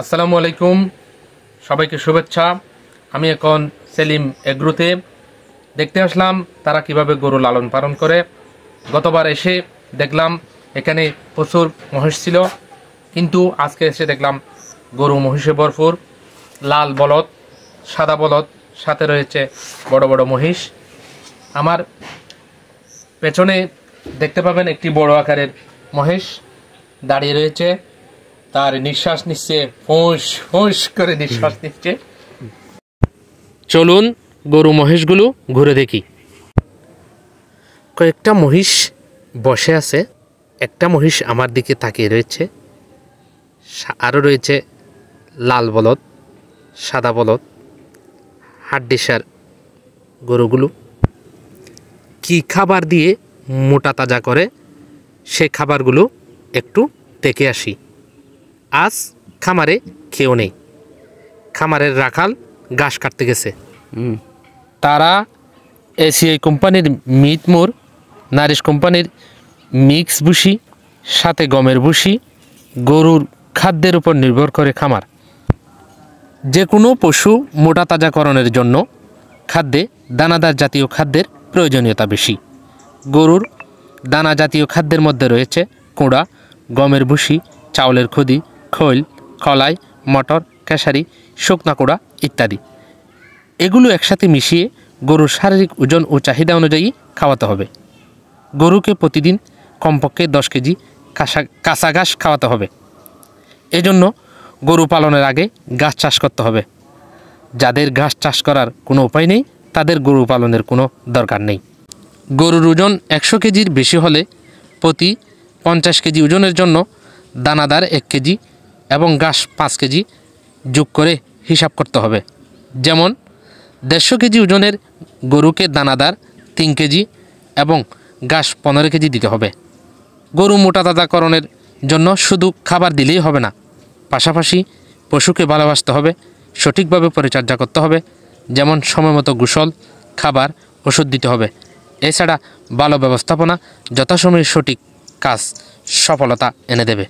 আসসালামু আলাইকুম, সবাইকে শুভেচ্ছা। আমি এখন সেলিম এগ্রোতে দেখতে আসলাম তারা কিভাবে গরু লালন পালন করে। গতবার এসে দেখলাম এখানে প্রচুর মহিষ ছিল, কিন্তু আজকে এসে দেখলাম গরু মহিষে ভরপুর। লাল বলদ, সাদা বলদ, সাথে রয়েছে বড় বড় মহিষ। আমার পেছনে দেখতে পাবেন একটি বড় আকারের মহিষ দাঁড়িয়ে রয়েছে, তার নিঃশ্বাস নিচ্ছে, ফোঁস ফোঁস করে নিঃশ্বাস নিচ্ছে। চলুন গরু মহিষগুলো ঘুরে দেখি। কয়েকটা মহিষ বসে আছে, একটা মহিষ আমার দিকে তাকিয়ে রয়েছে, আরও রয়েছে লাল বলদ, সাদা বলদ, হাড্ডিসার গরুগুলো। কি খাবার দিয়ে মোটা তাজা করে সে খাবারগুলো একটু দেখে আসি। আজ খামারে কেউ নেই, খামারের রাখাল ঘাস কাটতে গেছে। তারা এসিআই কোম্পানির মিটমোর, নারিশ কোম্পানির মিক্স ভুসি, সাথে গমের ভুসি, গরুর খাদ্যের উপর নির্ভর করে খামার। যে কোনো পশু মোটা তাজাকরণের জন্য খাদ্যে দানাদার জাতীয় খাদ্যের প্রয়োজনীয়তা বেশি। গরুর দানা জাতীয় খাদ্যের মধ্যে রয়েছে কুঁড়া, গমের ভুসি, চাউলের খদি, খৈল, কলাই, মটর, খেসারি, শুকনা কুড়া ইত্যাদি। এগুলো একসাথে মিশিয়ে গরুর শারীরিক ওজন ও চাহিদা অনুযায়ী খাওয়াতে হবে। গরুকে প্রতিদিন কমপক্ষে 10 কেজি কাঁচা ঘাস খাওয়াতে হবে। এজন্য গরু পালনের আগে ঘাস চাষ করতে হবে। যাদের ঘাস চাষ করার কোনো উপায় নেই, তাদের গরু পালনের কোনো দরকার নেই। গরুর ওজন 100 কেজির বেশি হলে প্রতি 50 কেজি ওজনের জন্য দানাদার 1 কেজি এবং ঘাস 5 কেজি যোগ করে হিসাব করতে হবে। যেমন 150 কেজি ওজনের গরুকে দানাদার 3 কেজি এবং ঘাস 15 কেজি দিতে হবে। গরু মোটা তাজাকরণের জন্য শুধু খাবার দিলেই হবে না, পাশাপাশি পশুকে ভালোবাসতে হবে, সঠিকভাবে পরিচর্যা করতে হবে। যেমন সময়মতো গোসল, খাবার, ওষুধ দিতে হবে। এছাড়া ভালো ব্যবস্থাপনা যথাসময়ে সঠিক কাজ সফলতা এনে দেবে।